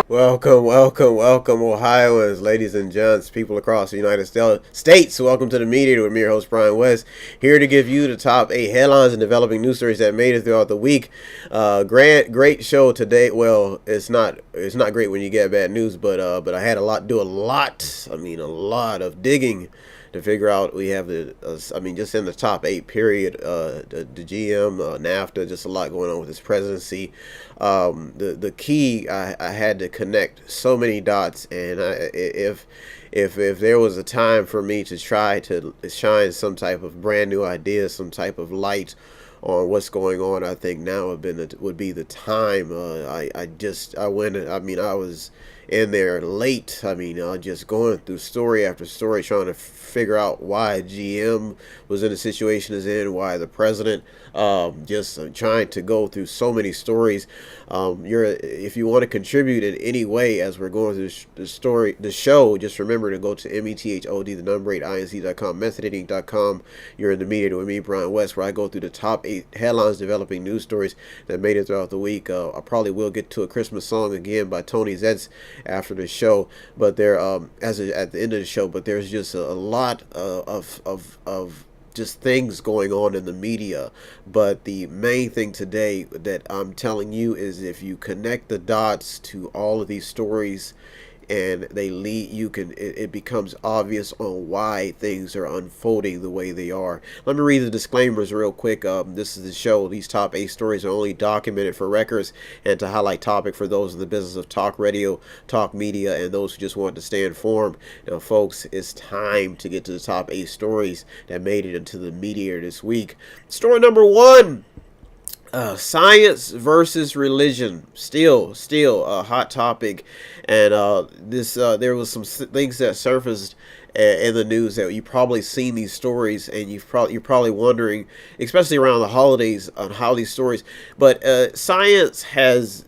Welcome, Ohioans, ladies and gents, people across the United States. Welcome to the Media with me, your host, Brian West, here to give you the top 8 headlines and developing news stories that made it throughout the week. Great show today. Well, it's not great when you get bad news, but I had a lot of digging to figure out. We have just in the top 8 period, the GM, NAFTA, just a lot going on with this presidency. The key, I had to connect so many dots, and if there was a time for me to try to shine some type of brand new idea, some type of light on what's going on, I think now would be the time. I was in there late. Just going through story after story, trying to figure out why GM was in the situation it's in, why the president. Just trying to go through so many stories. If you want to contribute in any way as we're going through the show, just remember to go to METHOD, the number 8, INC.com, methodinc.com. You're in the media with me, Brian West, where I go through the top 8 headlines, developing news stories that made it throughout the week. I probably will get to a Christmas song again by Tony Zetz after the show, but at the end of the show, but there's just a lot of just things going on in the media. But the main thing today that I'm telling you is, if you connect the dots to all of these stories and they lead, it becomes obvious on why things are unfolding the way they are. Let me read the disclaimers real quick. This is the show. These top 8 stories are only documented for records and to highlight topic for those in the business of talk radio, talk media, and those who just want to stay informed. Now, folks, it's time to get to the top 8 stories that made it into the media this week. Story number 1. Science versus religion, still a hot topic, and there was some things that surfaced in the news that you've probably seen these stories, and you're probably wondering, especially around the holidays, on how these stories. But science has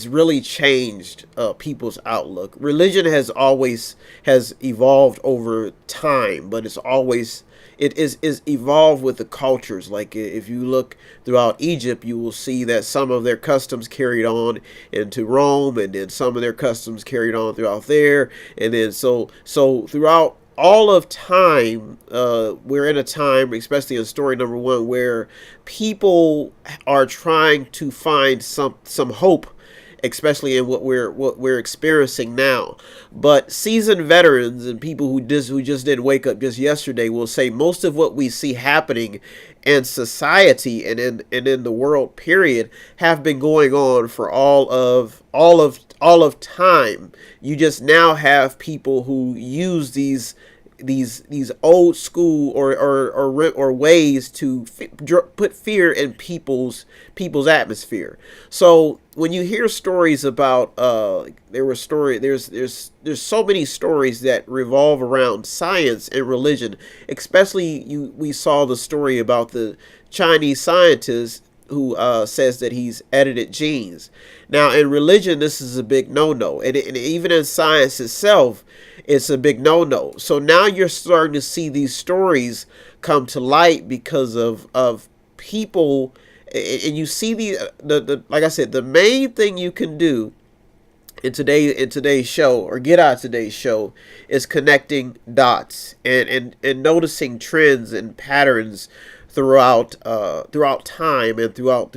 really changed people's outlook. Religion has evolved over time, but it is evolved with the cultures. Like, if you look throughout Egypt, you will see that some of their customs carried on into Rome, and then some of their customs carried on throughout there, and then so throughout all of time. We're in a time, especially in story number 1, where people are trying to find some hope, especially in what we're experiencing now. But seasoned veterans and people who just didn't wake up just yesterday will say most of what we see happening in society and in the world period have been going on for all of time. You just now have people who use these old school or ways to put fear in people's atmosphere. So when you hear stories about there's so many stories that revolve around science and religion. Especially we saw the story about the Chinese scientist who says that he's edited genes. Now, in religion, this is a big no-no, and even in science itself, it's a big no-no. So now you're starting to see these stories come to light because of people, and you see the like I said, the main thing you can do in today's show, or get out of today's show, is connecting dots and noticing trends and patterns throughout time and throughout,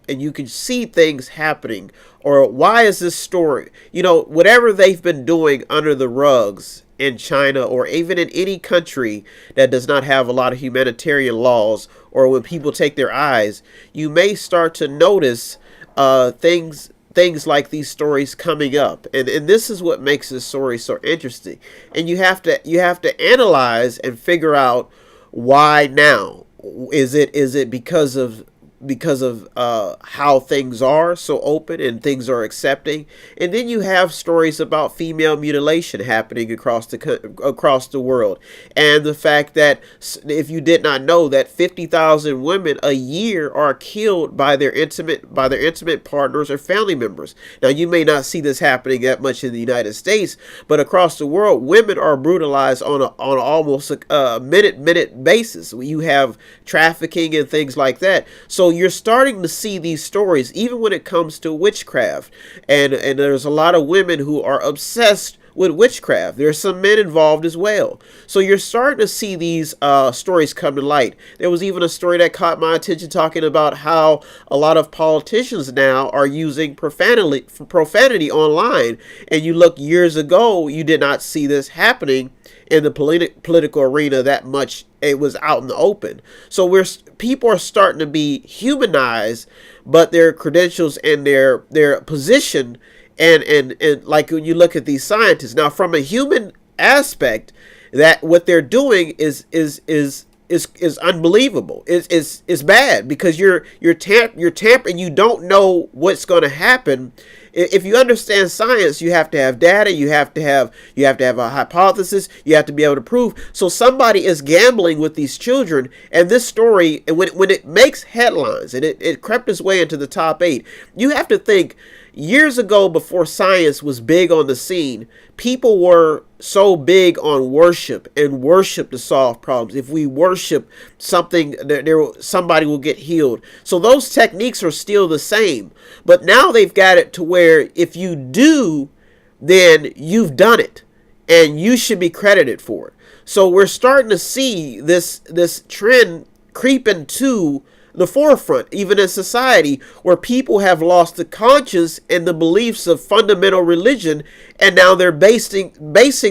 and you can see things happening. Or why is this story, whatever they've been doing under the rugs in China, or even in any country that does not have a lot of humanitarian laws, or when people take their eyes, you may start to notice things like these stories coming up, and this is what makes this story so interesting. And you have to analyze and figure out why now. Is it because of how things are so open and things are accepting? And then you have stories about female mutilation happening across the world, and the fact that, if you did not know, that 50,000 women a year are killed by their intimate partners or family members. Now, you may not see this happening that much in the United States, but across the world, women are brutalized on almost a minute basis. You have trafficking and things like that. So So you're starting to see these stories, even when it comes to witchcraft. And there's a lot of women who are obsessed with witchcraft. There's some men involved as well. So you're starting to see these stories come to light. There was even a story that caught my attention talking about how a lot of politicians now are using profanity online. And you look years ago, you did not see this happening in the political arena that much. It was out in the open. So people are starting to be humanized, but their credentials and their position and like when you look at these scientists now from a human aspect, that what they're doing is unbelievable. It's bad because you're tampering. You don't know what's going to happen. If you understand science, you have to have data. You have to have a hypothesis. You have to be able to prove. So somebody is gambling with these children. And this story, and when it makes headlines and it crept its way into the top 8, you have to think. Years ago, before science was big on the scene, people were so big on worship and worship to solve problems. If we worship something, somebody will get healed. So those techniques are still the same. But now they've got it to where if you do, then you've done it. And you should be credited for it. So we're starting to see this trend creep into the forefront, even in society, where people have lost the conscience and the beliefs of fundamental religion, and now they're basing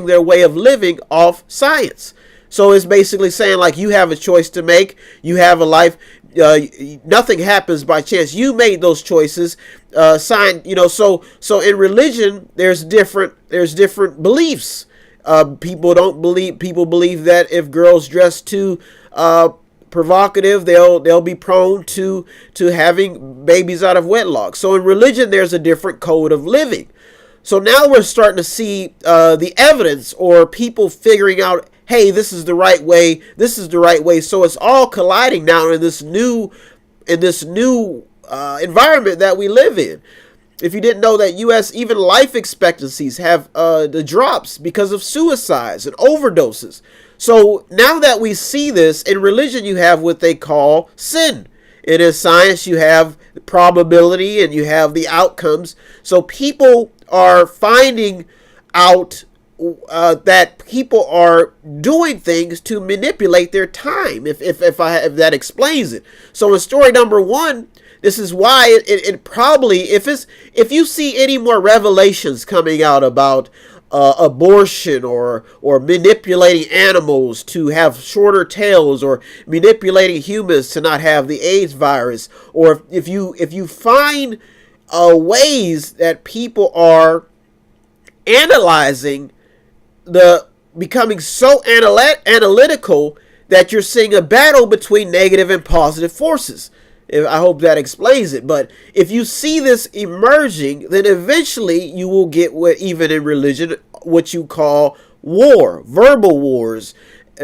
their way of living off science. So it's basically saying, like, you have a choice to make, you have a life, nothing happens by chance. You made those choices. So in religion, there's different beliefs. People believe that if girls dress too provocative, they'll be prone to having babies out of wedlock. So in religion, there's a different code of living. So now we're starting to see the evidence, or people figuring out, hey, this is the right way. This is the right way. So it's all colliding now in this new environment that we live in. If you didn't know that U.S. even life expectancies have the drops because of suicides and overdoses. So now that we see this, in religion you have what they call sin. In science you have the probability and you have the outcomes. So people are finding out that people are doing things to manipulate their time, if that explains it. So in story number 1, this is why it probably, if you see any more revelations coming out about abortion or manipulating animals to have shorter tails, or manipulating humans to not have the AIDS virus, or if you find ways that people are analyzing, becoming so analytical that you're seeing a battle between negative and positive forces. I hope that explains it. But if you see this emerging, then eventually you will get what, even in religion, what you call war, verbal wars,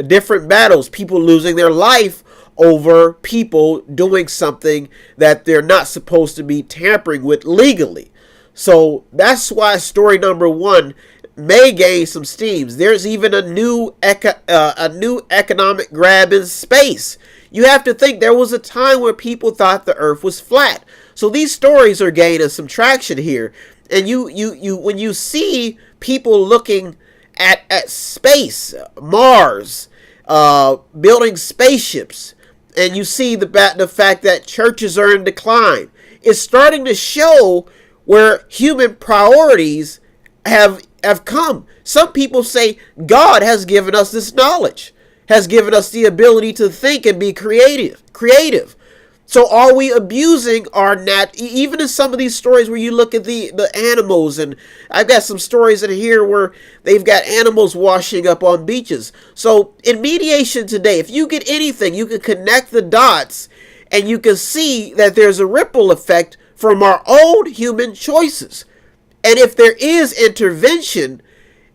different battles, people losing their life over people doing something that they're not supposed to be tampering with legally. So that's why story number 1 may gain some steam. There's even a new economic grab in space. You have to think there was a time where people thought the earth was flat. So these stories are gaining some traction here. And you when you see people looking at space, Mars, building spaceships, and you see the fact that churches are in decline, it's starting to show where human priorities have come. Some people say God has given us this knowledge, has given us the ability to think and be creative. So are we abusing our even in some of these stories where you look at the animals, and I've got some stories in here where they've got animals washing up on beaches. So in mediation today, if you get anything, you can connect the dots and you can see that there's a ripple effect from our own human choices. And if there is intervention,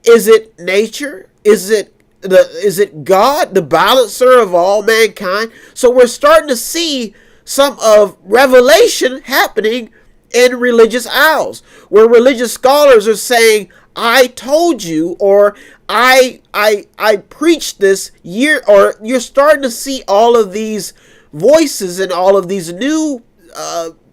is it nature? Is it God, the balancer of all mankind? So we're starting to see some of revelation happening in religious aisles, where religious scholars are saying, I told you, or I preached this year, or you're starting to see all of these voices and all of these new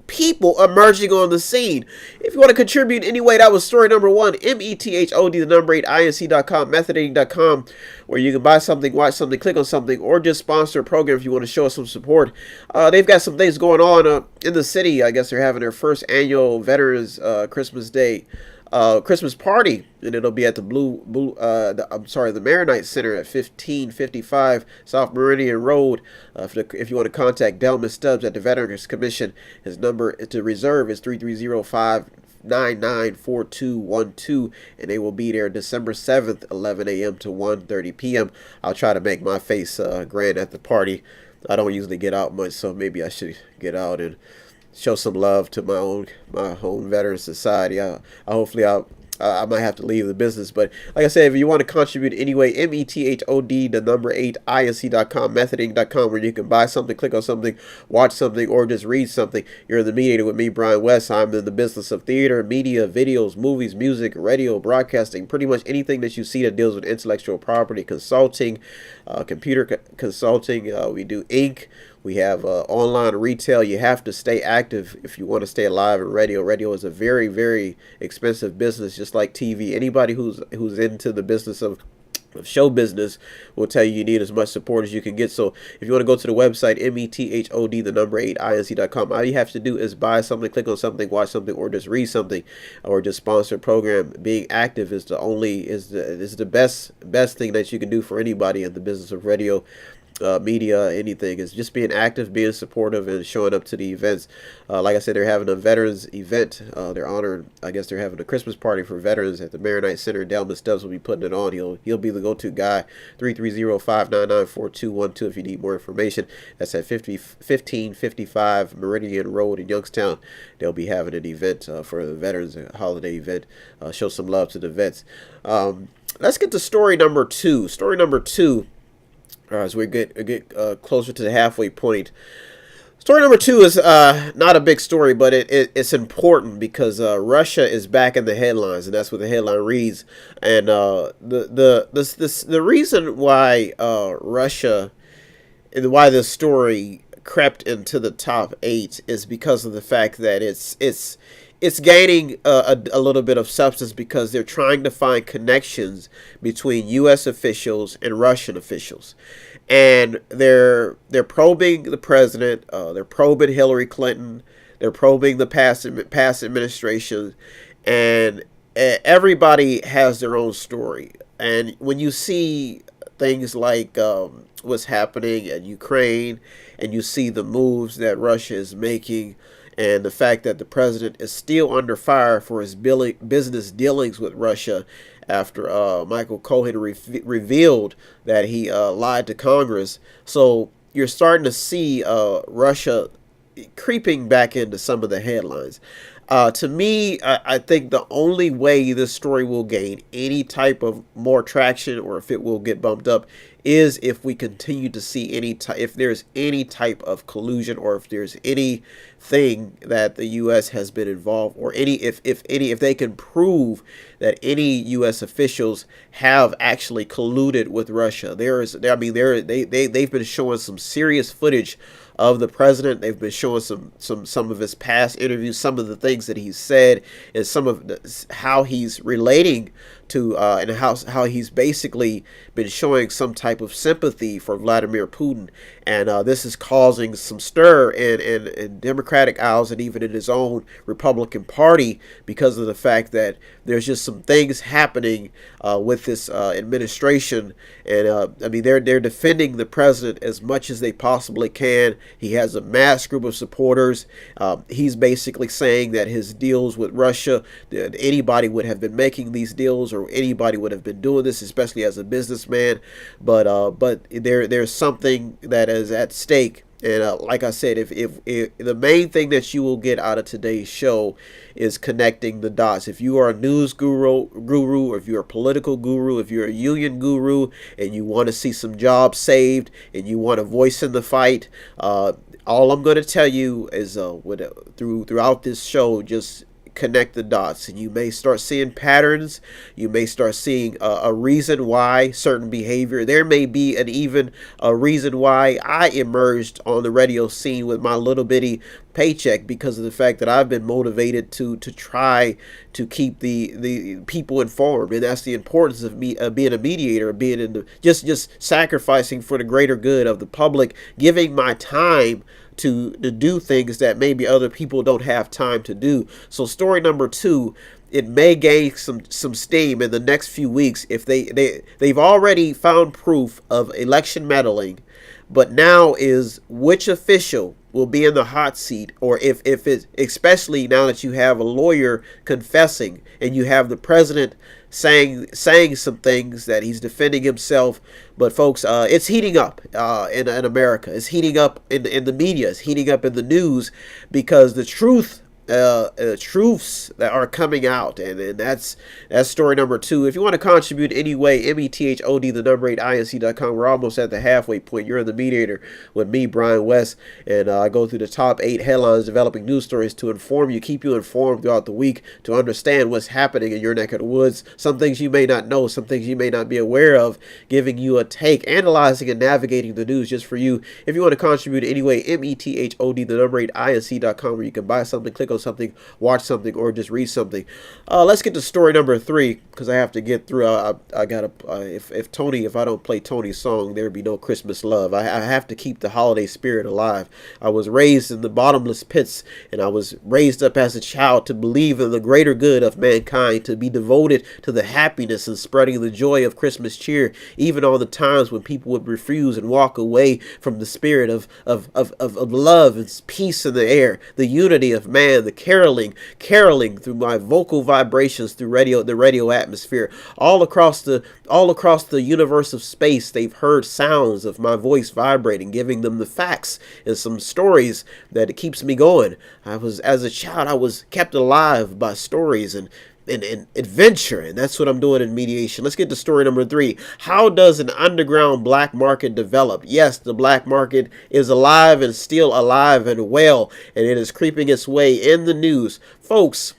people emerging on the scene. If you want to contribute anyway, that was story number one. METHOD, the number 8, INC.com, methodating.com, where you can buy something, watch something, click on something, or just sponsor a program if you want to show us some support. They've got some things going on in the city. I guess they're having their first annual Veterans Christmas Day Christmas party, and it'll be at the the Maronite Center at 1555 South Meridian Road. If you want to contact Delman Stubbs at the Veterans Commission, his number to reserve is 330-599-4212, and they will be there December 7th, 11 a.m. to 1:30 p.m. I'll try to make my face grand at the party. I don't usually get out much, so maybe I should get out and show some love to my own veteran society. I might have to leave the business, but like I said, if you want to contribute anyway, METHOD, the number 8, INC.com, methodating.com, where you can buy something, click on something, watch something, or just read something. You're in the mediator with me, Brian West. I'm in the business of theater, media, videos, movies, music, radio, broadcasting, pretty much anything that you see that deals with intellectual property, consulting, computer consulting. We do ink. We have online retail. You have to stay active if you want to stay alive in radio. Radio is a very, very expensive business, just like TV. Anybody who's into the business of show business will tell you need as much support as you can get. So if you want to go to the website, METHOD, the number 8, INC.com, all you have to do is buy something, click on something, watch something, or just read something, or just sponsor a program. Being active is the best thing that you can do for anybody in the business of radio. Media, anything. Is just being active, being supportive, and showing up to the events. Like I said, they're having a veterans event. They're honoring, I guess they're having a Christmas party for veterans at the Maronite Center. Delman Stubbs will be putting it on. He'll be the go-to guy. 330-599-4212 if you need more information. That's at 1555 Meridian Road in Youngstown. They'll be having an event for the veterans, a holiday event. Show some love to the vets. Let's get to story number 2. Story number 2. As we get closer to the halfway point. Story number 2 is not a big story, but it's important because Russia is back in the headlines, and that's what the headline reads. And the reason why Russia and why this story crept into the top 8 is because of the fact that it's gaining a little bit of substance because they're trying to find connections between U.S. officials and Russian officials, and they're probing the president, they're probing Hillary Clinton, they're probing the past administration, and everybody has their own story. And when you see things like what's happening in Ukraine, and you see the moves that Russia is making, and the fact that the president is still under fire for his business dealings with Russia after Michael Cohen revealed that he lied to Congress. So you're starting to see Russia creeping back into some of the headlines. To me, I think the only way this story will gain any type of more traction, or if it will get bumped up, is if we continue to see if there's any type of collusion, or if there's anything that the U.S. has been involved, or if they can prove that any U.S. officials have actually colluded with Russia. They've been showing some serious footage of the president. They've been showing some of his past interviews, some of the things that he's said, and some of how he's relating to and how he's basically been showing some type of sympathy for Vladimir Putin. And this is causing some stir in Democratic aisles and even in his own Republican Party, because of the fact that there's just some things happening with this administration. And they're defending the president as much as they possibly can. He has a mass group of supporters. He's basically saying that his deals with Russia, that anybody would have been making these deals, or anybody would have been doing this, especially as a businessman. But there's something that is at stake. And like I said, if the main thing that you will get out of today's show is connecting the dots. If you are a news guru, or if you're a political guru, if you're a union guru, and you want to see some jobs saved, and you want a voice in the fight, all I'm going to tell you is throughout this show, just connect the dots, and you may start seeing patterns. You may start seeing a reason why certain behavior. There may be an even a reason why I emerged on the radio scene with my little bitty paycheck, because of the fact that I've been motivated to try to keep the people informed. And that's the importance of me being a mediator, being in the just sacrificing for the greater good of the public, giving my time to do things that maybe other people don't have time to do. So story number 2, it may gain some steam in the next few weeks if they've already found proof of election meddling, but now is which official will be in the hot seat, or if it's, especially now that you have a lawyer confessing and you have the president saying some things that he's defending himself. But folks, it's heating up in America. It's heating up in the media. It's heating up in the news, because the truths that are coming out, and that's story number 2. If you want to contribute anyway, METHOD, the number 8 INC.com. We're almost at the halfway point. You're in the mediator with me, Brian West, and I go through the top 8 headlines, developing news stories to inform you, keep you informed throughout the week, to understand what's happening in your neck of the woods. Some things you may not know, some things you may not be aware of, giving you a take, analyzing and navigating the news just for you. If you want to contribute anyway, METHOD, the number 8 INC.com, where you can buy something, click on something, watch something, or just read something. Let's get to story number 3, because I have to get through. I gotta if I don't play Tony's song, there'd be no Christmas love. I have to keep the holiday spirit alive. I was raised in the bottomless pits, and I was raised up as a child to believe in the greater good of mankind, to be devoted to the happiness and spreading the joy of Christmas cheer, even on the times when people would refuse and walk away from the spirit of love and peace in the air, the unity of man, the caroling through my vocal vibrations through the radio atmosphere. All across the universe of space, they've heard sounds of my voice vibrating, giving them the facts and some stories that it keeps me going. As a child, I was kept alive by stories and adventure, and that's what I'm doing in mediation. Let's get to story number 3. How does an underground black market develop? Yes, the black market is alive and still alive and well, and it is creeping its way in the news. Folks,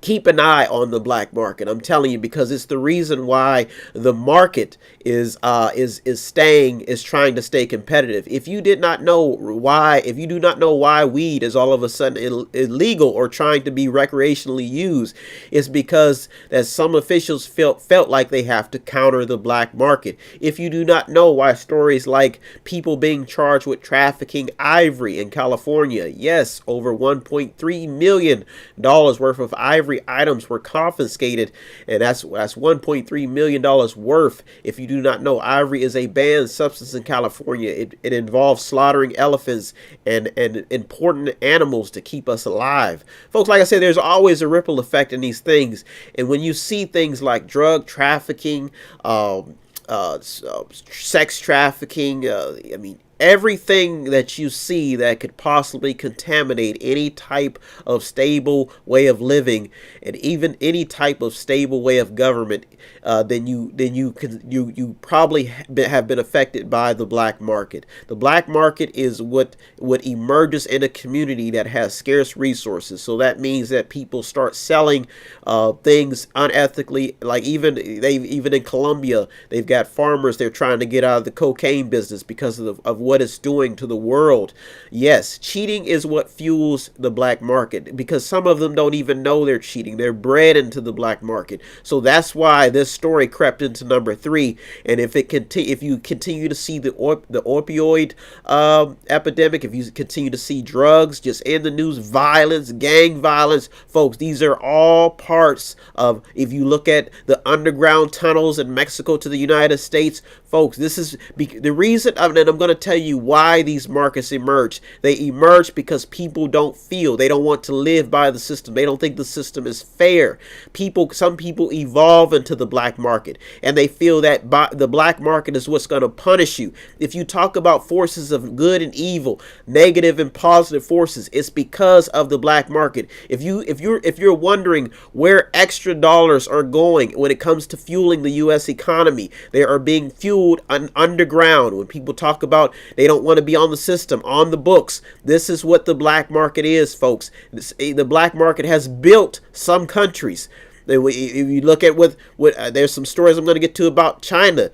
keep an eye on the black market. I'm telling you, because it's the reason why the market is trying to stay competitive. If you do not know why weed is all of a sudden illegal or trying to be recreationally used, it's because that some officials felt like they have to counter the black market. If you do not know why stories like people being charged with trafficking ivory in California, yes, over $1.3 million worth of ivory items were confiscated, and that's $1.3 million worth. If you do not know, ivory is a banned substance in California. It involves slaughtering elephants and important animals to keep us alive. Folks, like I said, there's always a ripple effect in these things, and when you see things like drug trafficking, sex trafficking, everything that you see that could possibly contaminate any type of stable way of living, and even any type of stable way of government, then you probably have been affected by the black market. The black market is what emerges in a community that has scarce resources. So that means that people start selling things unethically. Like even in Colombia, they've got farmers. They're trying to get out of the cocaine business because of what it's doing to the world. Yes, cheating is what fuels the black market, because some of them don't even know they're cheating. They're bred into the black market. So that's why this story crept into number 3. And if you continue to see the opioid epidemic, if you continue to see drugs just in the news, violence, gang violence, folks, these are all parts of, if you look at the underground tunnels in Mexico to the United States, folks, this is the reason, and I'm going to tell you why these markets emerge. They emerge because people don't feel, they don't want to live by the system. They don't think the system is fair. Some people evolve into the black market, and they feel that the black market is what's going to punish you. If you talk about forces of good and evil, negative and positive forces, it's because of the black market. If you're wondering where extra dollars are going when it comes to fueling the U.S. economy, they are being fueled underground. When people talk about They don't want to be on the system, on the books. This is what the black market is, folks. The black market has built some countries. If you look at what there's some stories I'm going to get to about China.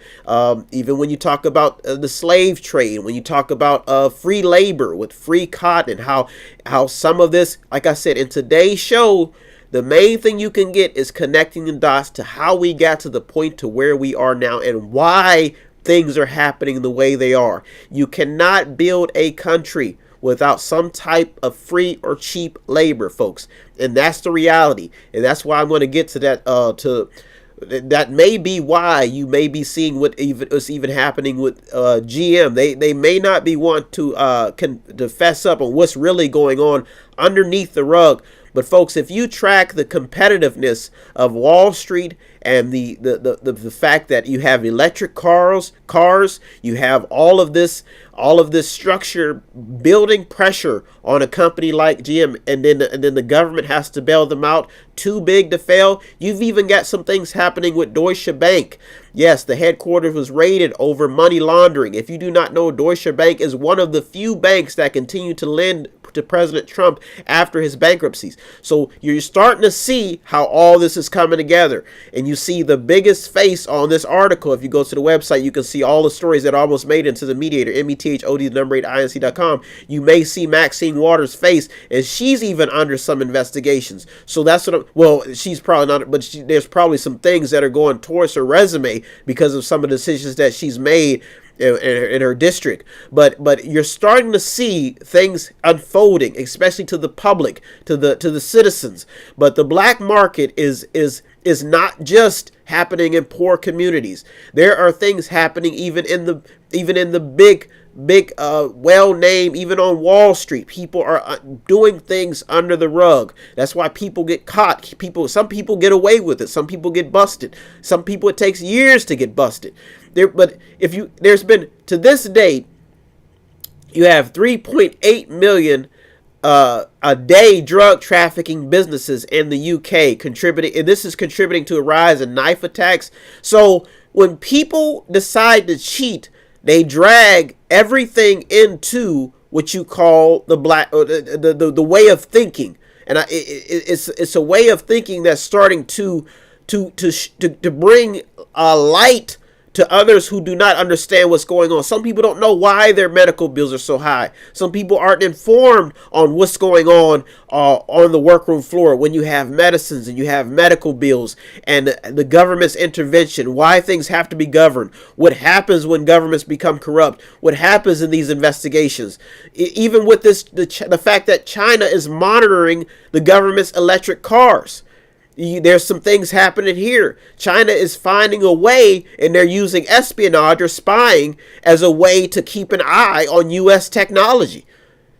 Even when you talk about the slave trade, when you talk about free labor with free cotton, and how some of this, like I said in today's show, the main thing you can get is connecting the dots to how we got to the point to where we are now and why things are happening the way they are. You cannot build a country without some type of free or cheap labor, folks. And that's the reality. And that's why I'm going to get to that. That may be why you may be seeing what's even happening with GM. They may not be want to fess up on what's really going on underneath the rug. But folks, if you track the competitiveness of Wall Street and the fact that you have electric cars, you have all of this structure building pressure on a company like GM, and then the government has to bail them out, too big to fail. You've even got some things happening with Deutsche Bank. Yes, the headquarters was raided over money laundering. If you do not know, Deutsche Bank is one of the few banks that continue to lend to President Trump after his bankruptcies. So you're starting to see how all this is coming together. And you see the biggest face on this article. If you go to the website, you can see all the stories that almost made it into the Mediator, METHOD8INC.com. You may see Maxine Waters' face, and she's even under some investigations. So that's she's probably not, but there's probably some things that are going towards her resume because of some of the decisions that she's made in her district. But you're starting to see things unfolding, especially to the public, to the citizens. But the black market is not just happening in poor communities. There are things happening even in the big well-named, even on Wall Street. People are doing things under the rug. That's why people get caught. Some people get away with it. Some people get busted. Some people, it takes years to get busted. But there's been, to this date, you have 3.8 million a day drug trafficking businesses in the UK contributing, and this is contributing to a rise in knife attacks. So when people decide to cheat, they drag everything into what you call the way of thinking, and it's a way of thinking that's starting to bring a light to others who do not understand what's going on. Some people don't know why their medical bills are so high. Some people aren't informed on what's going on the workroom floor when you have medicines and you have medical bills and the government's intervention, why things have to be governed, what happens when governments become corrupt, what happens in these investigations. Even with the fact that China is monitoring the government's electric cars. There's some things happening here. China is finding a way, and they're using espionage or spying as a way to keep an eye on U.S. technology.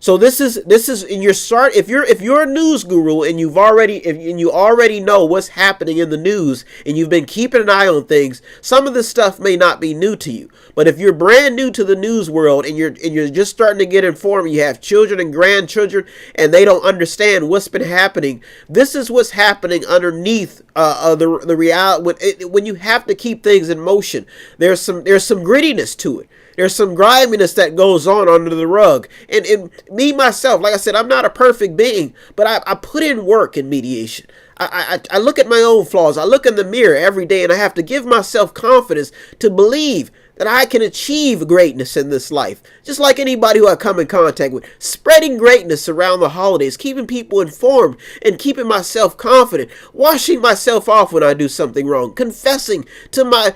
So this is in your start. If you're a news guru and you already know what's happening in the news and you've been keeping an eye on things, some of this stuff may not be new to you. But if you're brand new to the news world and you're just starting to get informed, you have children and grandchildren and they don't understand what's been happening. This is what's happening underneath the reality. When you have to keep things in motion, there's some grittiness to it. There's some griminess that goes on under the rug. And me, myself, like I said, I'm not a perfect being, but I put in work in mediation. I look at my own flaws. I look in the mirror every day, and I have to give myself confidence to believe that I can achieve greatness in this life. Just like anybody who I come in contact with. Spreading greatness around the holidays, keeping people informed, and keeping myself confident. Washing myself off when I do something wrong. Confessing to my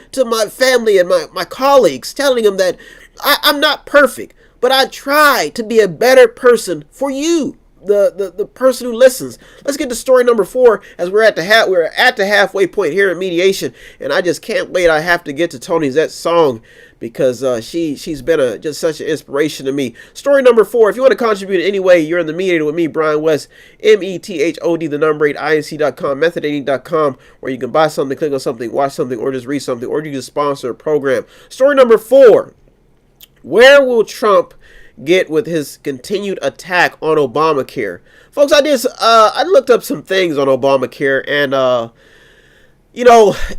family and my colleagues, telling them that I'm not perfect, but I try to be a better person for you, the person who listens. Let's get to story number 4 as we're at the halfway point here in mediation, and I just can't wait. I have to get to Toni Zett's song because she's been just such an inspiration to me. Story number 4. If you want to contribute in any way, you're in the Mediator with me, Brian West, METHOD, the number 8, INC.com, method80.com, where you can buy something, click on something, watch something, or just read something, or you can sponsor a program. Story number 4. Where will Trump get with his continued attack on Obamacare? Folks, I looked up some things on Obamacare, and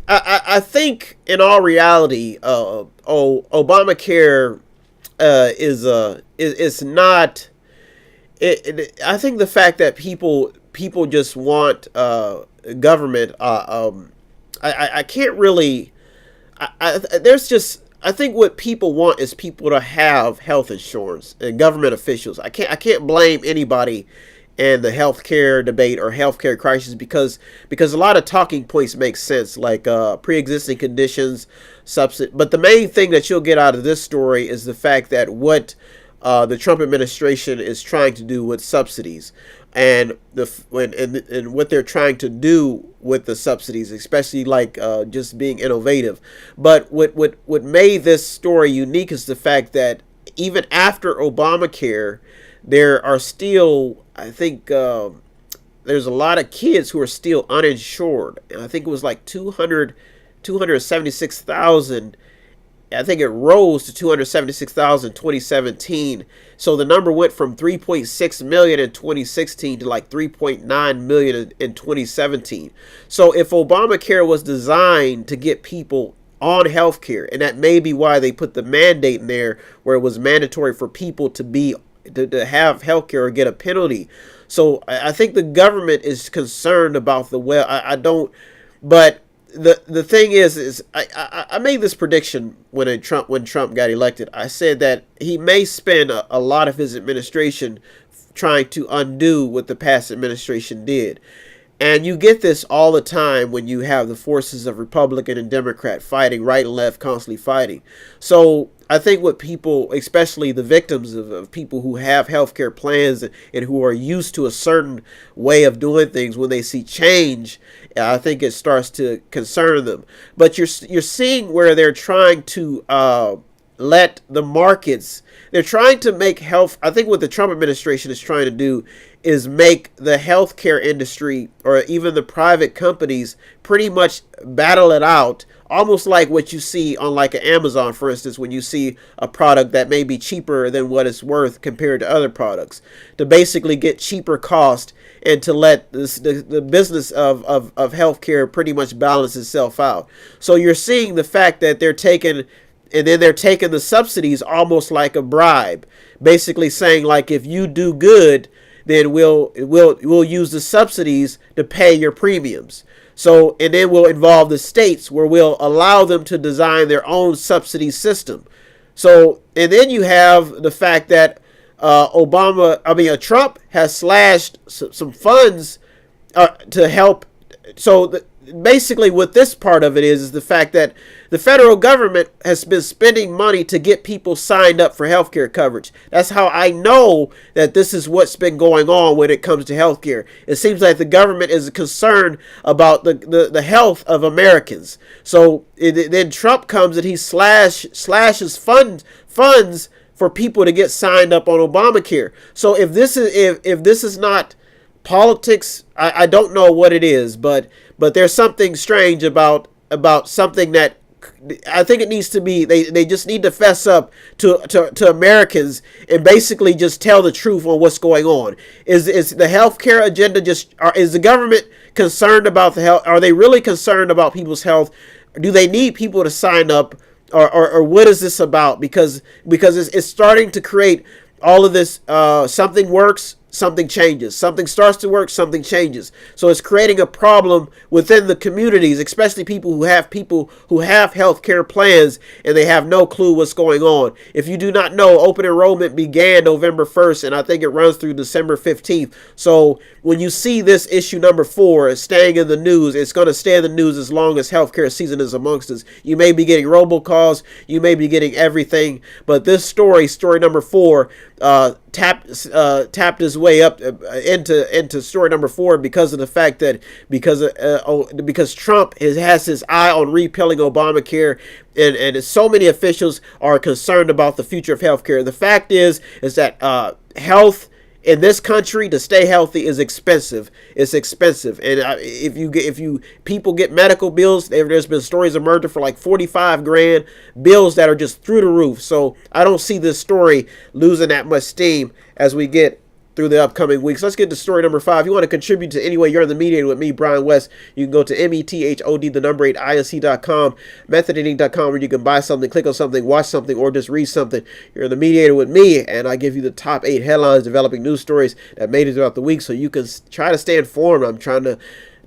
I think in all reality, Obamacare is not. I think the fact that people just want government. I can't really. There's just. I think what people want is people to have health insurance and government officials. I can't blame anybody in the healthcare debate or healthcare crisis because a lot of talking points make sense, like pre-existing conditions, substance. But the main thing that you'll get out of this story is the fact that what the Trump administration is trying to do with subsidies, and and what they're trying to do with the subsidies, especially like just being innovative. But what made this story unique is the fact that even after Obamacare, there are still, I think, there's a lot of kids who are still uninsured. And I think it was like 276,000. I think it rose to 276,000 in 2017. So the number went from 3.6 million in 2016 to like 3.9 million in 2017. So if Obamacare was designed to get people on healthcare, and that may be why they put the mandate in there where it was mandatory for people to have healthcare or get a penalty. So I think the government is concerned about I don't, but the thing is I made this prediction when Trump got elected. I said that he may spend a lot of his administration trying to undo what the past administration did. And you get this all the time when you have the forces of Republican and Democrat fighting, right and left, constantly fighting. So I think what people, especially the victims of people who have healthcare plans and who are used to a certain way of doing things, when they see change, I think it starts to concern them. But you're seeing where they're trying to let the markets. They're trying to make health. I think what the Trump administration is trying to do is make the healthcare industry or even the private companies pretty much battle it out, almost like what you see on like an Amazon, for instance, when you see a product that may be cheaper than what it's worth compared to other products, to basically get cheaper cost and to let the business of healthcare pretty much balance itself out. So you're seeing the fact that they're taking the subsidies almost like a bribe, basically saying like, if you do good, then we'll use the subsidies to pay your premiums. So, and then we'll involve the states where we'll allow them to design their own subsidy system. So, and then you have the fact that Trump has slashed some funds to help. So basically what this part of it is the fact that the federal government has been spending money to get people signed up for healthcare coverage. That's how I know that this is what's been going on when it comes to healthcare. It seems like the government is concerned about the health of Americans. So then Trump comes and he slashes funds for people to get signed up on Obamacare. So if this is not politics, I don't know what it is, but there's something strange about something that I think it needs to be. They just need to fess up to Americans and basically just tell the truth on what's going on. Is the healthcare agenda is the government concerned about the health? Are they really concerned about people's health? Do they need people to sign up, or what is this about? Because it's starting to create all of this. Something works, something changes. Something starts to work, something changes. So it's creating a problem within the communities, especially people who have health care plans and they have no clue what's going on. If you do not know, open enrollment began November 1st, and I think it runs through December 15th. So when you see this issue number 4 staying in the news, it's going to stay in the news as long as healthcare season is amongst us. You may be getting robocalls, you may be getting everything, but this story number 4, tapped his way up into story number 4 because of the fact that because Trump has his eye on repealing Obamacare, and so many officials are concerned about the future of healthcare. The fact is that health in this country, to stay healthy, is expensive. It's expensive, and if people get medical bills, there's been stories emerging for like 45 grand, bills that are just through the roof. So I don't see this story losing that much steam as we get through the upcoming weeks. Let's get to story number 5. If you want to contribute to any way, you're in the mediator with me, Brian West. You can go to method8isc.com, method8inc.com, where you can buy something, click on something, watch something, or just read something. You're in the mediator with me, and I give you the top 8 headlines, developing news stories that made it throughout the week, so you can try to stay informed. I'm trying to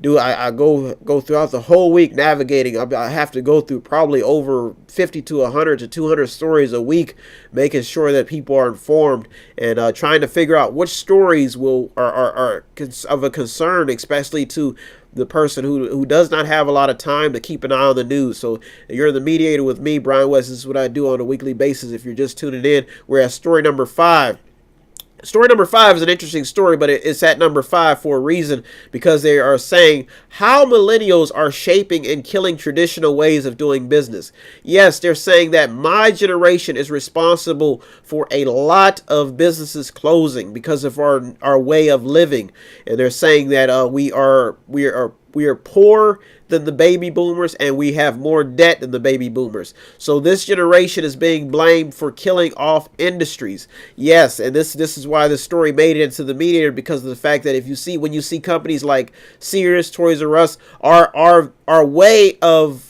I go throughout the whole week navigating. I have to go through probably over 50 to 100 to 200 stories a week, making sure that people are informed and trying to figure out which stories are of a concern, especially to the person who does not have a lot of time to keep an eye on the news. So you're the mediator with me, Brian West. This is what I do on a weekly basis. If you're just tuning in, we're at story number 5. Story number 5 is an interesting story, but it's at number 5 for a reason, because they are saying how millennials are shaping and killing traditional ways of doing business. Yes, they're saying that my generation is responsible for a lot of businesses closing because of our way of living, and they're saying that we are poor than the baby boomers, and we have more debt than the baby boomers. So this generation is being blamed for killing off industries. Yes, and this is why the story made it into the media, because of the fact that when you see companies like Sears, Toys R Us, our way of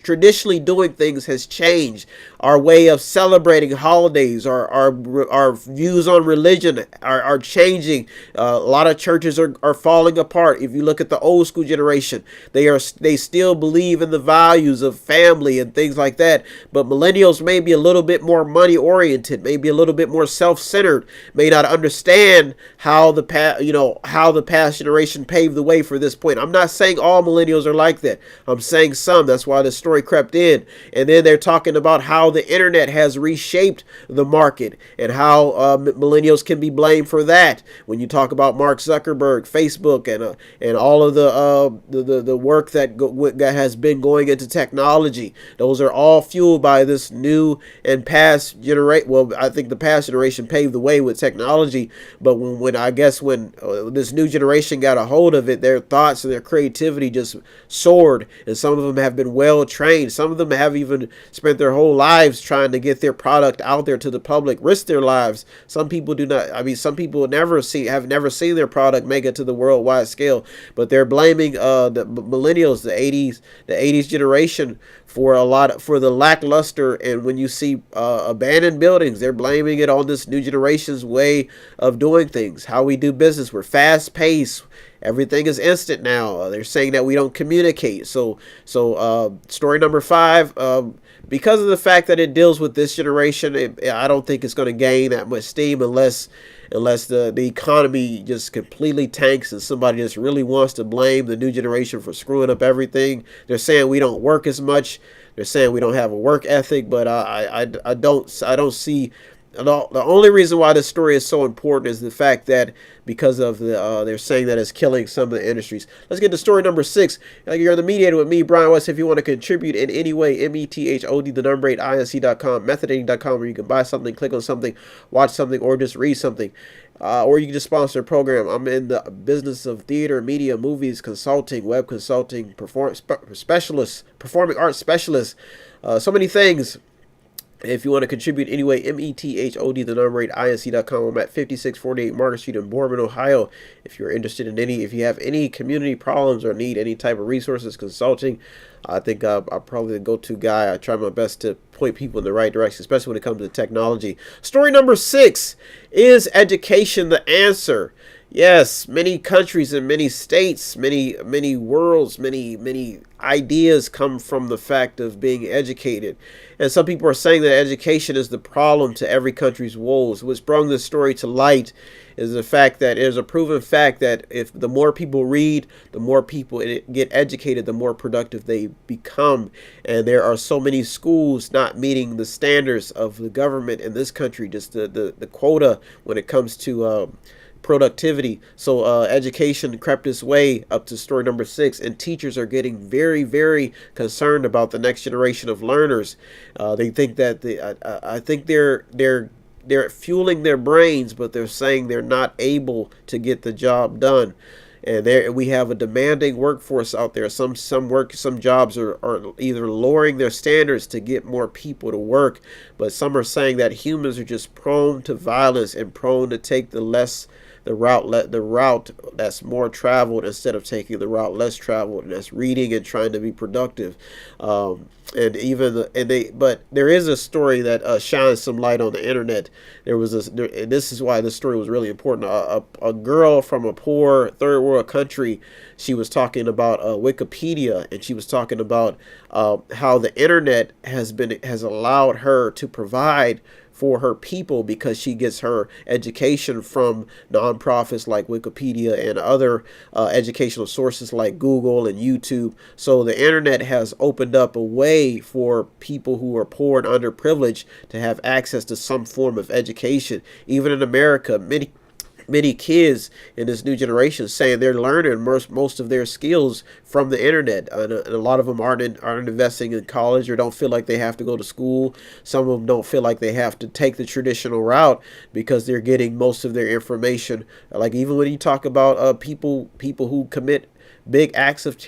traditionally doing things has changed. Our way of celebrating holidays, our views on religion are changing. A lot of churches are falling apart. If you look at the old school generation, they still believe in the values of family and things like that. But millennials may be a little bit more money oriented, maybe a little bit more self-centered, may not understand how the past generation paved the way for this point. I'm not saying all millennials are like that. I'm saying some. That's why this story crept in. And then they're talking about how the internet has reshaped the market and how millennials can be blamed for that. When you talk about Mark Zuckerberg, Facebook, and all of the work that has been going into technology, those are all fueled by this new and past generation. Well, I think the past generation paved the way with technology, but when this new generation got a hold of it, their thoughts and their creativity just soared, and some of them have been well trained. Some of them have even spent their whole lives trying to get their product out there to the public, risk their lives. Some people do not. Some people have never seen their product make it to the worldwide scale. But they're blaming the millennials, the 80s generation, for the lackluster. And when you see abandoned buildings, they're blaming it on this new generation's way of doing things, how we do business. We're fast paced. Everything is instant now. They're saying that we don't communicate. So story number 5, because of the fact that it deals with this generation, I don't think it's going to gain that much steam unless the economy just completely tanks and somebody just really wants to blame the new generation for screwing up everything. They're saying we don't work as much. They're saying we don't have a work ethic, but I don't see. The only reason why this story is so important is the fact that because of they're saying that it's killing some of the industries. Let's get to story number 6. You're the mediator with me, Brian West. If you want to contribute in any way, method8isc.com, method8inc.com, where you can buy something, click on something, watch something, or just read something. Or you can just sponsor a program. I'm in the business of theater, media, movies, consulting, web consulting, performing arts specialist, so many things. If you want to contribute anyway, method8isc.com. I'm at 5648 Market Street in Boardman, Ohio. If you're interested in if you have any community problems or need any type of resources, consulting, I think I'm probably the go-to guy. I try my best to point people in the right direction, especially when it comes to technology. Story number 6, is education the answer? Yes, many countries and many states, many worlds, many ideas come from the fact of being educated. And some people are saying that education is the problem to every country's woes. What's brought this story to light is the fact that it is a proven fact that if the more people read, the more people get educated, the more productive they become. And there are so many schools not meeting the standards of the government in this country, just the quota when it comes to productivity. So education crept its way up to story number 6, and teachers are getting very, very concerned about the next generation of learners. They think that I think they're fueling their brains, but they're saying they're not able to get the job done. And we have a demanding workforce out there. Some jobs are either lowering their standards to get more people to work, but some are saying that humans are just prone to violence and prone to take the less the route that's more traveled instead of taking the route less traveled, and that's reading and trying to be productive. And even and they but there is a story that shines some light on the internet. And this is why this story was really important. A girl from a poor third world country, she was talking about Wikipedia, and she was talking about how the internet has allowed her to provide for her people, because she gets her education from nonprofits like Wikipedia and other educational sources like Google and YouTube. So the internet has opened up a way for people who are poor and underprivileged to have access to some form of education. Even in America, many kids in this new generation saying they're learning most of their skills from the internet, and a lot of them aren't investing in college, or don't feel like they have to go to school. Some of them don't feel like they have to take the traditional route, because they're getting most of their information. Like, even when you talk about people who commit big acts of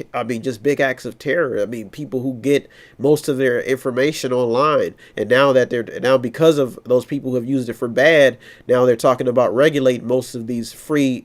just big acts of terror. I mean, people who get most of their information online, and now because of those people who have used it for bad, now they're talking about regulate most of these free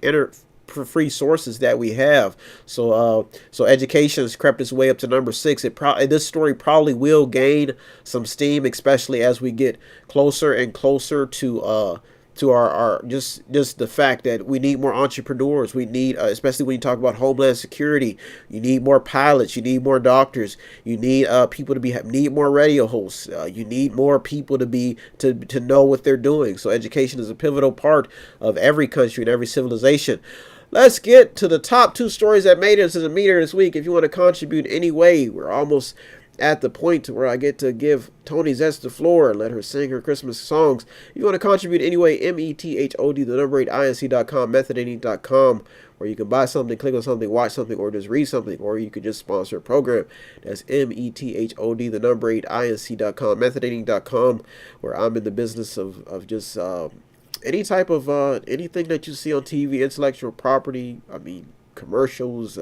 sources that we have. So education has crept its way up to number 6. This story probably will gain some steam, especially as we get closer and closer to our just the fact that we need more entrepreneurs. We need, especially when you talk about homeland security, you need more pilots, you need more doctors, you need people to need more radio hosts, you need more people to know what they're doing. So education is a pivotal part of every country and every civilization. Let's get to the top 2 stories that made it to the meter this week. If you want to contribute any way, we're almost at the point where I get to give Tony Zetz the floor and let her sing her Christmas songs. If you want to contribute anyway, METHOD, the number 8, INC.com, methodinc.com, where you can buy something, click on something, watch something, or just read something, or you can just sponsor a program. That's METHOD, the number 8, INC.com, methodinc.com, where I'm in the business of just any type of anything that you see on TV, intellectual property, commercials,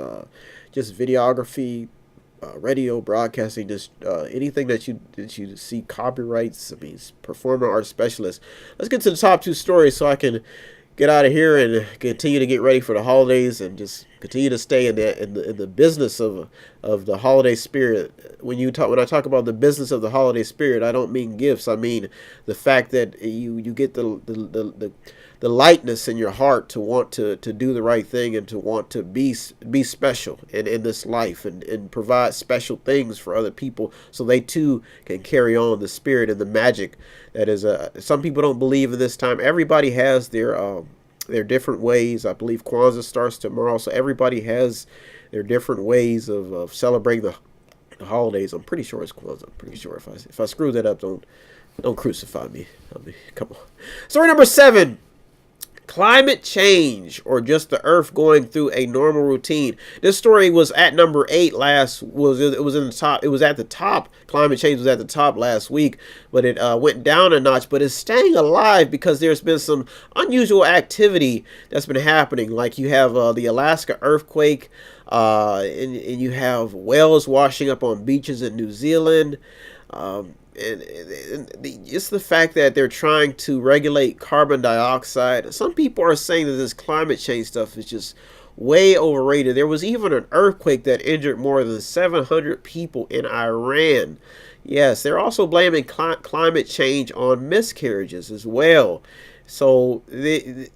just videography, radio, broadcasting, just anything that you see, copyrights, performing arts specialists. Let's get to the top 2 stories so I can get out of here and continue to get ready for the holidays, and just continue to stay in the business of the holiday spirit. When I talk about the business of the holiday spirit, I don't mean gifts. I mean the fact that you get the lightness in your heart to want to do the right thing, and to want to be special in this life, and provide special things for other people, so they too can carry on the spirit and the magic that is. Some people don't believe in this time. Everybody has their different ways. I believe Kwanzaa starts tomorrow, so everybody has their different ways of celebrating the holidays. I'm pretty sure it's Kwanzaa. I'm pretty sure. If I screw that up, don't crucify me. Come on. Story number 7. Climate change, or just the earth going through a normal routine. This story was at number 8 it was in the top. It was at the top. Climate change was at the top last week, but it went down a notch, but it's staying alive because there's been some unusual activity that's been happening. Like, you have the Alaska earthquake, and you have whales washing up on beaches in New Zealand. And it's the fact that they're trying to regulate carbon dioxide. Some people are saying that this climate change stuff is just way overrated. There was even an earthquake that injured more than 700 people in Iran. Yes, they're also blaming climate change on miscarriages as well. So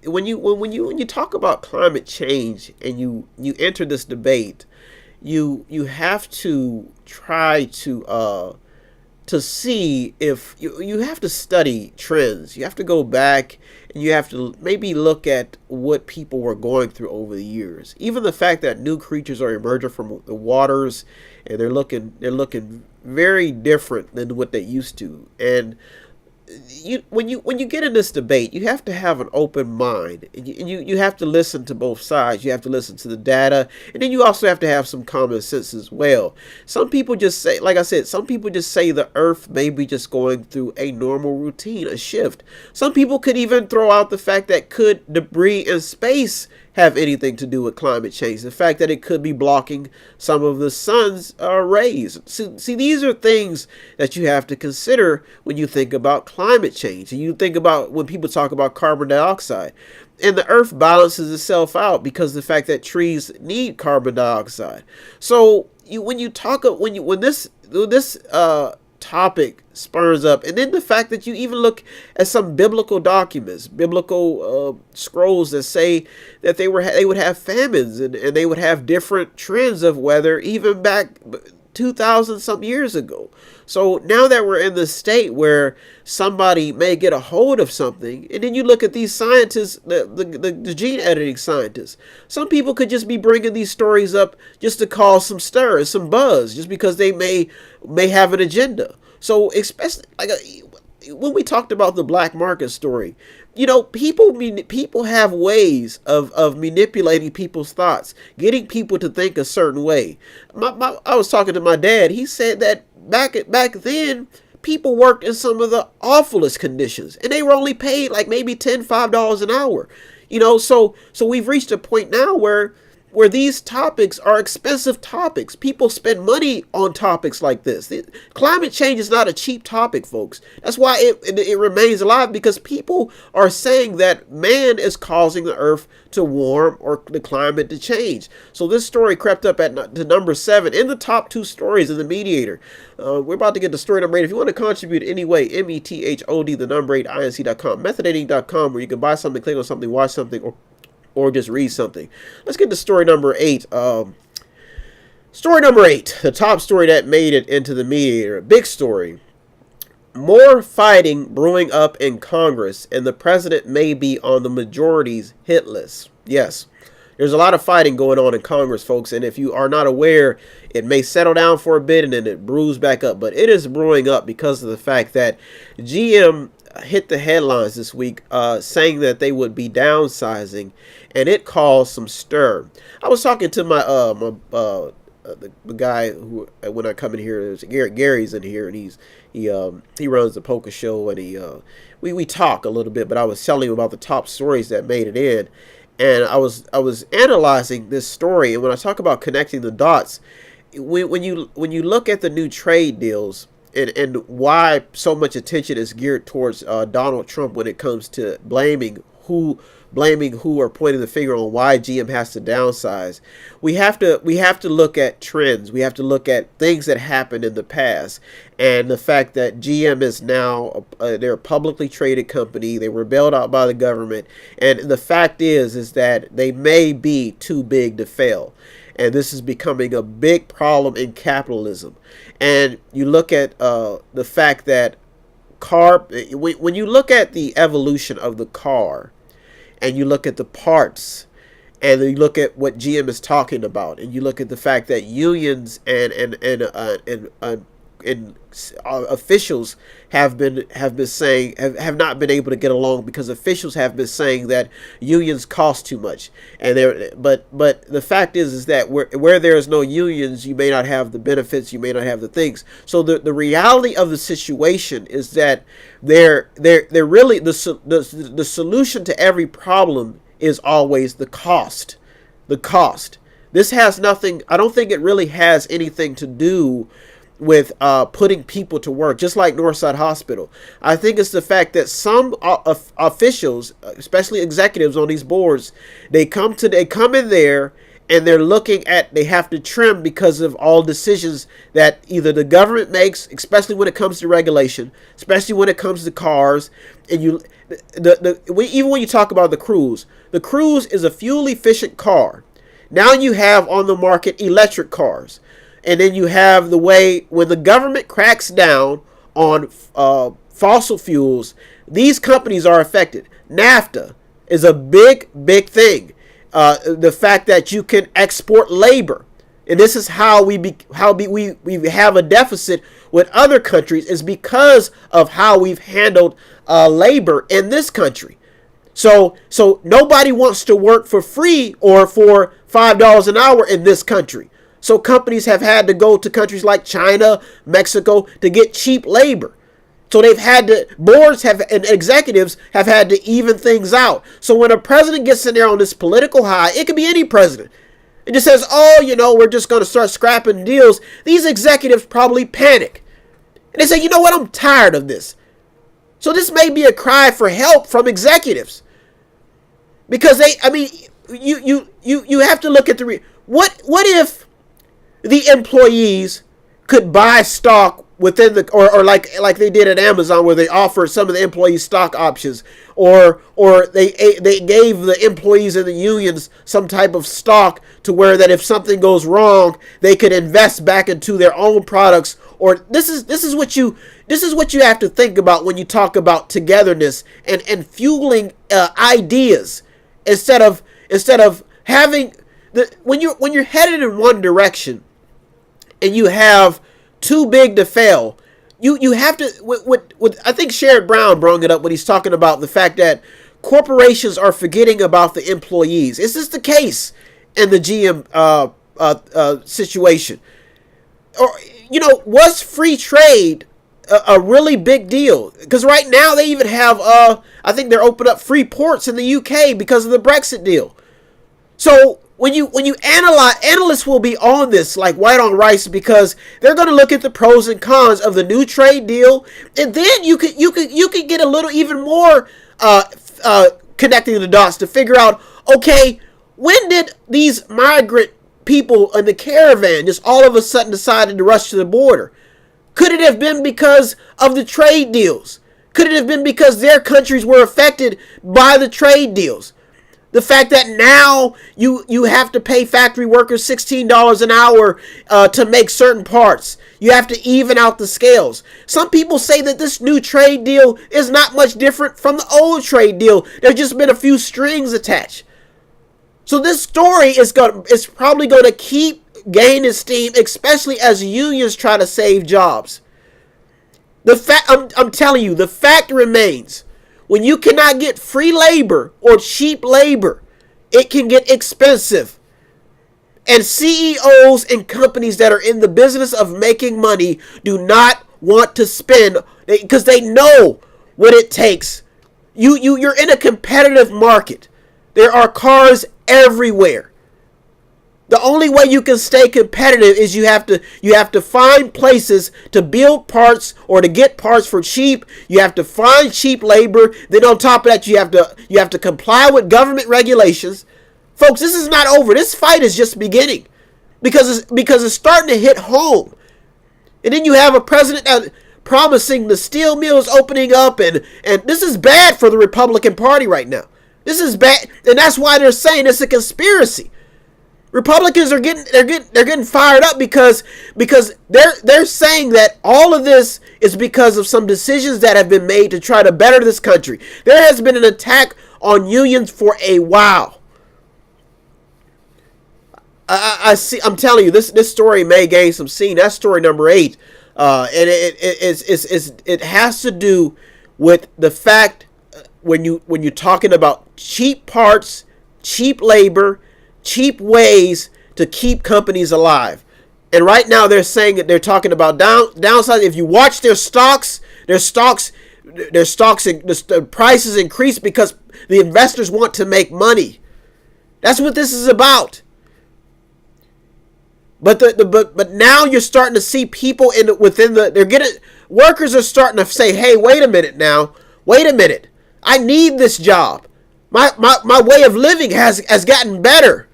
when you talk about climate change and you enter this debate, you have to try to see if you have to study trends. You have to go back, and you have to maybe look at what people were going through over the years. Even the fact that new creatures are emerging from the waters, and they're looking very different than what they used to. And when you get in this debate, you have to have an open mind. You have to listen to both sides. You have to listen to the data, and then you also have to have some common sense as well. Some people just say, like I said, some people just say the earth may be just going through a normal routine, a shift. Some people could even throw out the fact that could debris in space have anything to do with climate change. The fact that it could be blocking some of the sun's rays. See, these are things that you have to consider when you think about climate change. And you think about when people talk about carbon dioxide. And the earth balances itself out because of the fact that trees need carbon dioxide. So when this topic spurs up, and then the fact that you even look at some biblical documents, biblical scrolls that say that they would have famines and they would have different trends of weather even back 2,000 some years ago. So now that we're in this state where somebody may get a hold of something, and then you look at these scientists, the gene editing scientists, some people could just be bringing these stories up just to cause some stir, some buzz, just because they may have an agenda. So especially when we talked about the black market story, people have ways of manipulating people's thoughts, getting people to think a certain way. I was talking to my dad. He said that back then, people worked in some of the awfulest conditions, and they were only paid like maybe $5 an hour. So we've reached a point now where these topics are expensive topics. People spend money on topics like this. Climate change is not a cheap topic, folks. That's why it remains alive, because people are saying that man is causing the earth to warm or the climate to change. So this story crept up to number 7 in the top 2 stories in the Mediator. We're about to get to story number 8. If you want to contribute anyway, METHOD, the number 8, INC.com, methodating.com, where you can buy something, click on something, watch something, or just read something. Let's get to story number 8. Story number 8, the top story that made it into the Mediator. Big story. More fighting brewing up in Congress, and the president may be on the majority's hit list. Yes, there's a lot of fighting going on in Congress, folks, and if you are not aware, it may settle down for a bit and then it brews back up. But it is brewing up because of the fact that GM hit the headlines this week saying that they would be downsizing, and it caused some stir. I was talking to the guy who, when I come in here, Gary's in here, and he runs the Poker Show, and we talk a little bit, but I was telling him about the top stories that made it in, and I was analyzing this story. And when I talk about connecting the dots, when you look at the new trade deals, and why so much attention is geared towards Donald Trump when it comes to blaming who or pointing the finger on why GM has to downsize, we have to look at trends. We have to look at things that happened in the past, and the fact that GM is now they're a publicly traded company. They were bailed out by the government, and the fact is that they may be too big to fail. And this is becoming a big problem in capitalism. And you look at the fact that when you look at the evolution of the car, and you look at the parts, and you look at what GM is talking about, and you look at the fact that unions and officials have not been able to get along, because officials have been saying that unions cost too much, and but the fact is that where there is no unions, you may not have the benefits, you may not have the things. So the reality of the situation is that they're really the solution to every problem is always the cost. This has nothing. I don't think it really has anything to do with putting people to work, just like Northside Hospital. I think it's the fact that some officials, especially executives on these boards, they come in there and they're looking at, they have to trim because of all decisions that either the government makes, especially when it comes to regulation, especially when it comes to cars. And even when you talk about the Cruise is a fuel efficient car. Now you have on the market electric cars. And then you have the way when the government cracks down on fossil fuels, these companies are affected. NAFTA is a big thing. The fact that you can export labor, and this is how we have a deficit with other countries, is because of how we've handled labor in this country. So nobody wants to work for free or for $5 an hour in this country. So companies have had to go to countries like China, Mexico to get cheap labor. So they've had to, boards have, and executives have had to even things out. So when a president gets in there on this political high, it could be any president. It just says, oh, we're just going to start scrapping deals. These executives probably panic. And they say, you know what, I'm tired of this. So this may be a cry for help from executives. Because you have to look at what if the employees could buy stock within the, or like they did at Amazon, where they offered some of the employees stock options, or they gave the employees in the unions some type of stock to where that if something goes wrong, they could invest back into their own products. Or this is what you have to think about when you talk about togetherness and fueling ideas instead of having when you're headed in one direction and you have too big to fail. You have to. I think Sherrod Brown brought it up when he's talking about the fact that corporations are forgetting about the employees. Is this the case in the GM situation? Or was free trade a really big deal? Because right now they even have I think they're opening up free ports in the UK because of the Brexit deal. So when you analyze, analysts will be on this like white on rice, because they're going to look at the pros and cons of the new trade deal, and then you could get a little even more connecting the dots to figure out, okay, when did these migrant people in the caravan just all of a sudden decided to rush to the border? Could it have been because of the trade deals? Could it have been because their countries were affected by the trade deals? The fact that now you have to pay factory workers $16 an hour to make certain parts. You have to even out the scales. Some people say that this new trade deal is not much different from the old trade deal. There's just been a few strings attached. So this story is probably going to keep gaining steam, especially as unions try to save jobs. I'm telling you, the fact remains. When you cannot get free labor or cheap labor, it can get expensive. And CEOs and companies that are in the business of making money do not want to spend, because they know what it takes. You're in a competitive market. There are cars everywhere. The only way you can stay competitive is you have to find places to build parts or to get parts for cheap. You have to find cheap labor. Then on top of that, you have to comply with government regulations. Folks, this is not over. This fight is just beginning, because it's starting to hit home. And then you have a president that promising the steel mills opening up, and this is bad for the Republican Party right now. This is bad, and that's why they're saying it's a conspiracy. Republicans are getting fired up because they're saying that all of this is because of some decisions that have been made to try to better this country. There has been an attack on unions for a while. I see. I'm telling you, this story may gain some steam. That's story number 8, and it has to do with the fact when you're talking about cheap parts, cheap labor, cheap ways to keep companies alive. And right now they're saying that they're talking about downside. If you watch their stocks, the prices increase because the investors want to make money. That's what this is about. But now you're starting to see people workers are starting to say, hey, wait a minute. I need this job. My way of living has gotten better.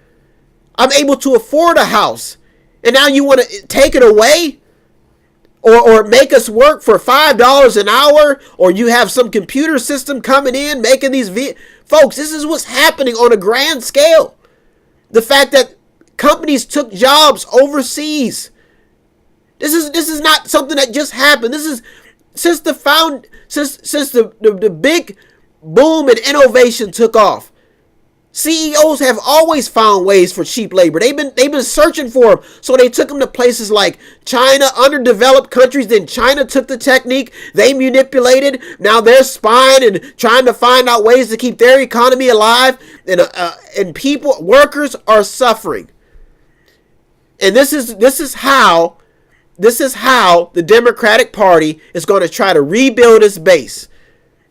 I'm able to afford a house. And now you want to take it away? Or make us work for $5 an hour? Or you have some computer system coming in making these folks, this is what's happening on a grand scale. The fact that companies took jobs overseas. This is not something that just happened. This is since the big boom and innovation took off. CEOs have always found ways for cheap labor. They've been searching for them. So they took them to places like China, underdeveloped countries. Then China took the technique. They manipulated. Now they're spying and trying to find out ways to keep their economy alive. And workers are suffering. And this is how This is how the Democratic Party is going to try to rebuild its base.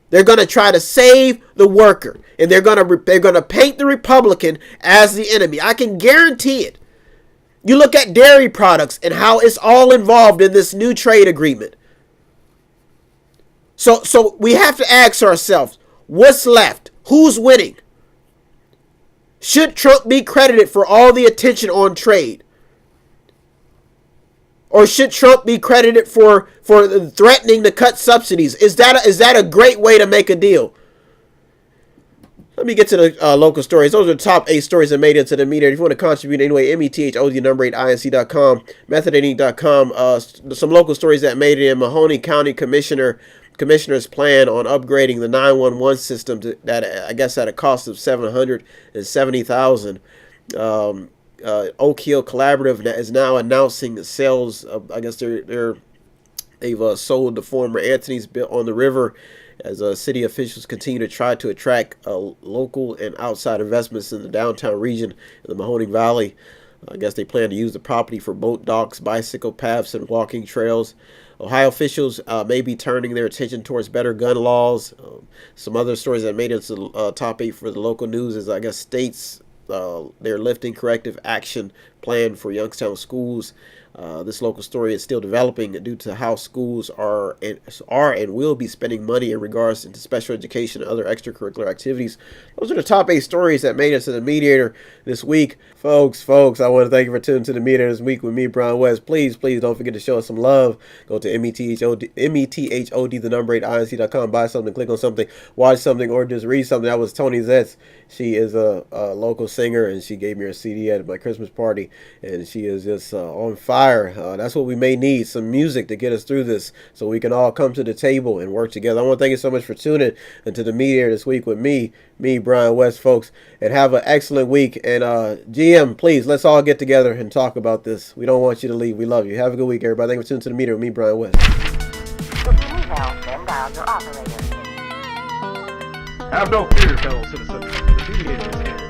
They're going to try to save the worker, and they're going to paint the Republican as the enemy. I can guarantee it. You look at dairy products and how it's all involved in this new trade agreement. So we have to ask ourselves, what's left? Who's winning? Should Trump be credited for all the attention on trade? Or should Trump be credited for threatening to cut subsidies? Is that a great way to make a deal? Let me get to the local stories. Those are the top 8 stories that made it to the media. If you want to contribute anyway, METHOD number 8 INC.com, Method8Inc.com. Some local stories that made it in. Mahoney County Commissioner's plan on upgrading the 911 system to that, I guess, at a cost of $770,000. Oak Hill Collaborative is now announcing the sales of, I guess they've sold the former Anthony's on the River, as city officials continue to try to attract local and outside investments in the downtown region in the Mahoning Valley. I guess they plan to use the property for boat docks, bicycle paths, and walking trails. Ohio officials may be turning their attention towards better gun laws. Some other stories that made it to the top 8 for the local news is, I guess, states, they're lifting corrective action plan for Youngstown schools. This local story is still developing due to how schools are and will be spending money in regards to special education and other extracurricular activities. Those are the top 8 stories that made us to the Mediator this week. Folks, I want to thank you for tuning to the Mediator this week with me, Brian West. Please don't forget to show us some love. Go to METHOD, the number 8, INC.com. Buy something, click on something, watch something, or just read something. That was Tony Zetz. She is a local singer, and she gave me her CD at my Christmas party, and she is just on fire. That's what we may need, some music to get us through this so we can all come to the table and work together. I want to thank you so much for tuning into the Mediator this week with me, Brian West, folks, and have an excellent week. And GM, please, let's all get together and talk about this. We don't want you to leave. We love you. Have a good week, everybody. Thank you for tuning to the Mediator with me, Brian West. If you need help, then dial your operator. Have no fear, fellow citizens. The Mediator is here.